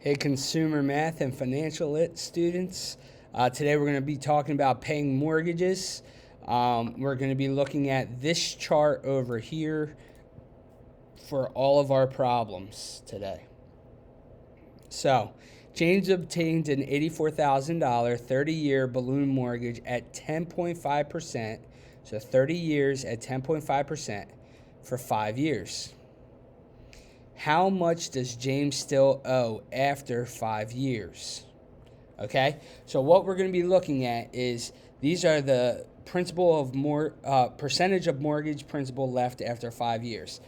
Hey, consumer math and financial lit students. Today we're going to be talking about paying mortgages. We're going to be looking at this chart over here for all of our problems today. So, James obtained an $84,000 30-year balloon mortgage at 10.5%, so 30 years at 10.5% for 5 years. How much does James still owe after 5 years? Okay, so what we're going to be looking at is these are the percentage of mortgage principal left after 5 years.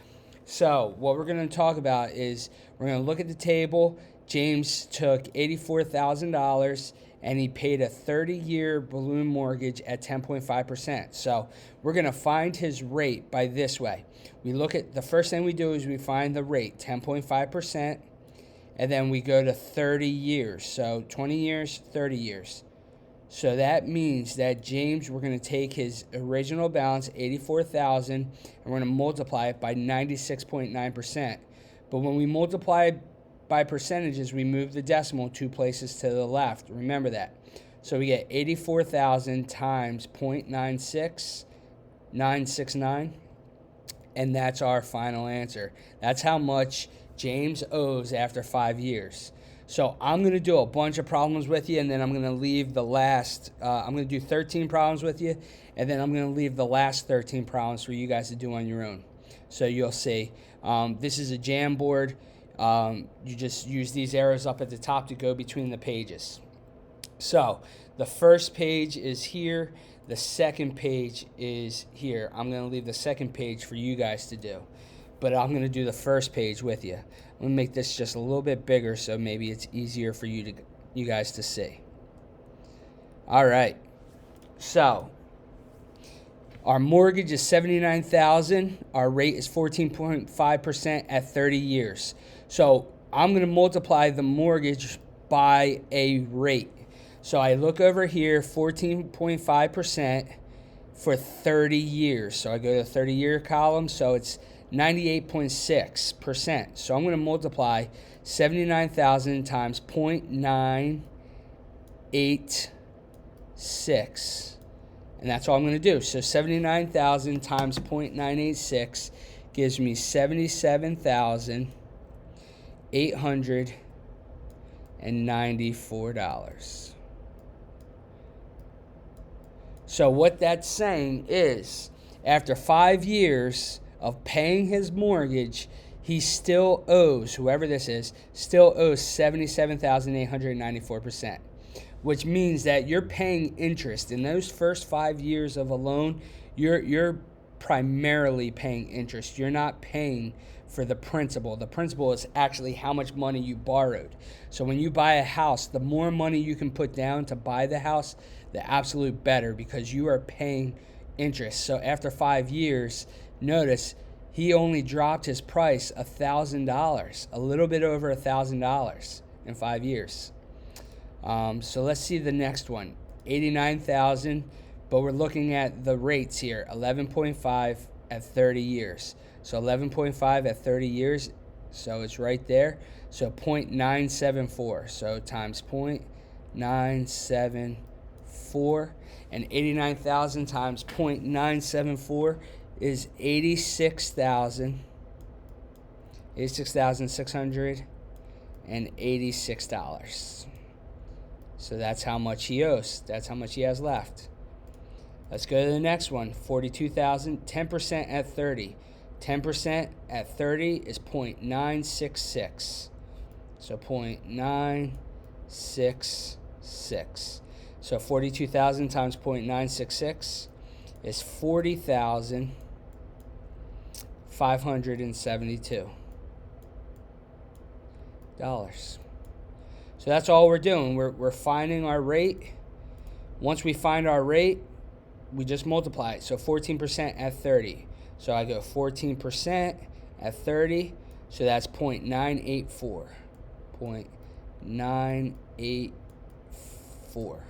So what we're going to talk about is we're going to look at the table. James took $84,000 and he paid a 30-year balloon mortgage at 10.5%. So we're going to find his rate by this way. We look at the first thing we do is we find the rate, 10.5%, and then we go to 30 years. So 20 years, 30 years. So that means that James, we're going to take his original balance, $84,000, and we're going to multiply it by 96.9%. But when we multiply by percentages, we move the decimal 2 places to the left. Remember that. So we get 84,000 times 0.96969, and that's our final answer. That's how much James owes after 5 years. So I'm going to do a bunch of problems with you, and then I'm going to leave the last, I'm going to do 13 problems with you, and then I'm going to leave the last 13 problems for you guys to do on your own. So you'll see. This is a Jamboard. You just use these arrows up at the top to go between the pages. So the first page is here. The second page is here. I'm going to leave the second page for you guys to do, but I'm going to do the first page with you. I'm going to make this just a little bit bigger so maybe it's easier for you guys to see. All right. So our mortgage is $79,000. Our rate is 14.5% at 30 years. So I'm going to multiply the mortgage by a rate. So I look over here, 14.5% for 30 years. So I go to the 30-year column, so it's 98.6%. So I'm going to multiply 79,000 times 0.986. And that's all I'm going to do. So 79,000 times 0.986 gives me $77,894. So what that's saying is, after 5 years of paying his mortgage, he still owes, whoever this is, still owes 77,894%. Which means that you're paying interest. In those first 5 years of a loan, you're primarily paying interest. You're not paying for the principal. The principal is actually how much money you borrowed. So when you buy a house, the more money you can put down to buy the house, the absolute better, because you are paying interest. So after 5 years, notice he only dropped his price $1,000, a little bit over $1,000 in 5 years. So let's see the next one, 89,000, but we're looking at the rates here, 11.5 at 30 years. So 11.5 at 30 years, so it's right there. So 0.974, so times 0.974, and 89,000 times 0.974 is $86,686. So that's how much he owes. That's how much he has left. Let's go to the next one. 42,000, 10% at 30. 10% at 30 is 0.966. So 0.966. So 42,000 times 0.966 is $40,572. So that's all we're doing. We're finding our rate. Once we find our rate, we just multiply it. So 14% at 30. So I go 14% at 30. So that's 0.984. 0.984.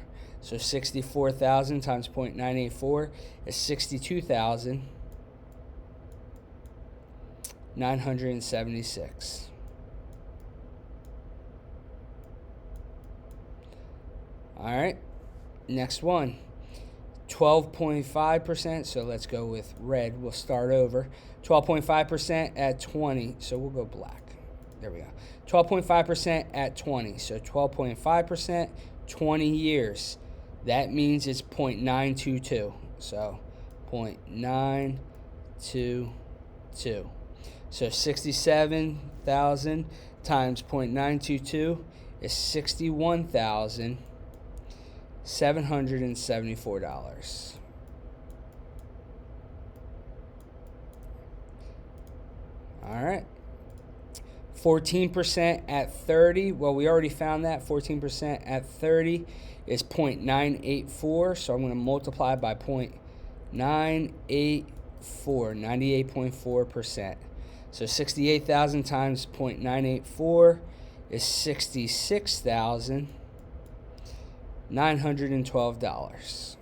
So 64,000 times 0.984 is 62,976. All right, next one. 12.5%, so let's go with red. We'll start over. 12.5% at 20, so we'll go black. There we go. 12.5% at 20, so 12.5%, 20 years. That means it's 0.922, so 0.922. So 67,000 times 0.922 is $61,774. All right. 14% at 30. Well, we already found that. 14% at 30 is 0.984. So I'm going to multiply by 0.984, 98.4%. So 68,000 times 0.984 is $66,912.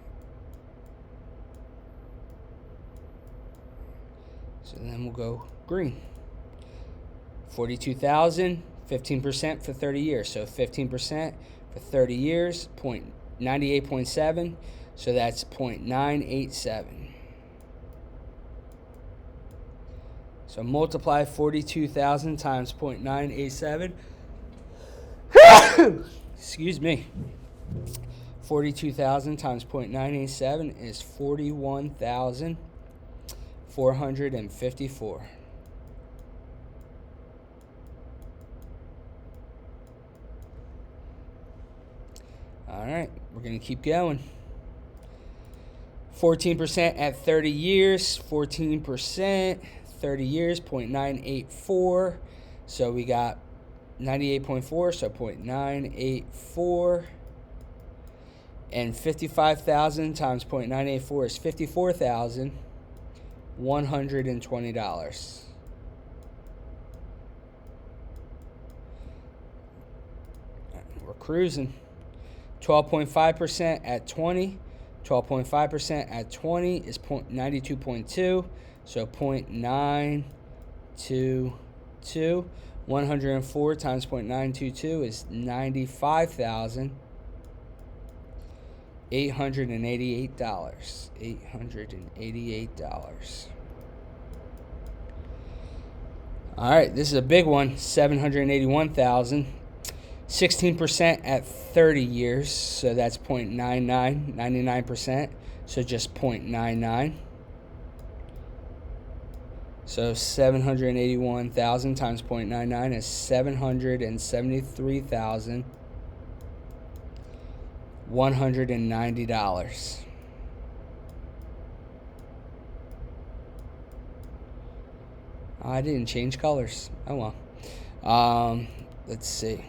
So then we'll go green. 42,000, 15% for 30 years. So 15% for 30 years, 98.7. So that's 0.987. So multiply 42,000 times 0.987. Excuse me. 42,000 times 0.987 is 41,454. All right, we're going to keep going. 14% at 30 years, 14%, 30 years, 0.984. So we got 98.4, so 0.984. And 55,000 times 0.984 is $54,120. We're cruising. 12.5% at 20. 12.5% at 20 is 92.2. So 0.922. 104 times 0.922 is $95,888. $888. All right, this is a big one. 781,000. 16% at 30 years, so that's 0.99, 99%, so just 0.99. So 781,000 times 0.99 is $773,190. I didn't change colors. Oh well. Let's see.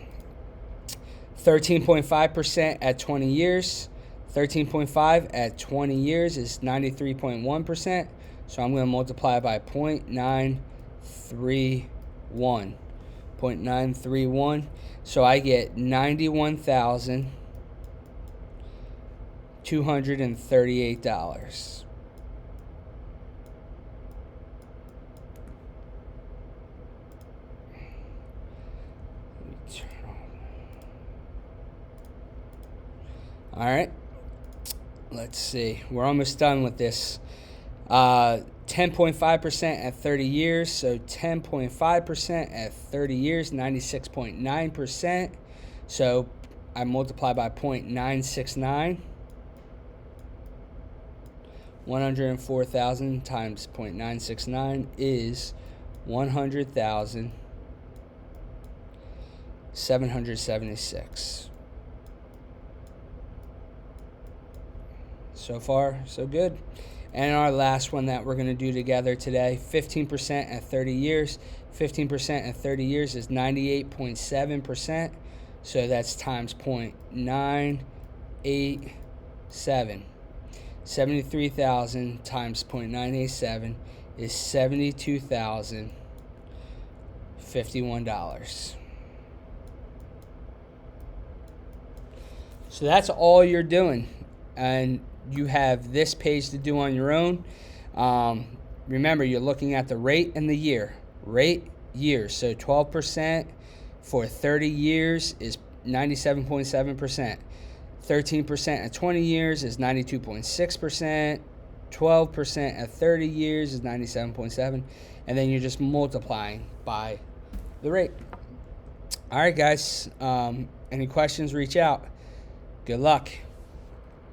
13.5% at 20 years. 13.5 at 20 years is 93.1%. So I'm going to multiply by 0.931. 0.931. So I get $91,238. All right, let's see. We're almost done with this. 10.5% at 30 years. So 10.5% at 30 years, 96.9%. So I multiply by 0.969. 104,000 times 0.969 is 100,776. So far, so good. And our last one that we're going to do together today, 15% at 30 years. 15% at 30 years is 98.7%. So that's times 0.987. 73,000 times 0.987 is $72,051. So that's all you're doing. And you have this page to do on your own. Remember, you're looking at the rate and the year. Rate, years. So 12% for 30 years is 97.7%. 13% at 20 years is 92.6%. 12% at 30 years is 97.7%. And then you're just multiplying by the rate. All right, guys. Any questions, reach out. Good luck.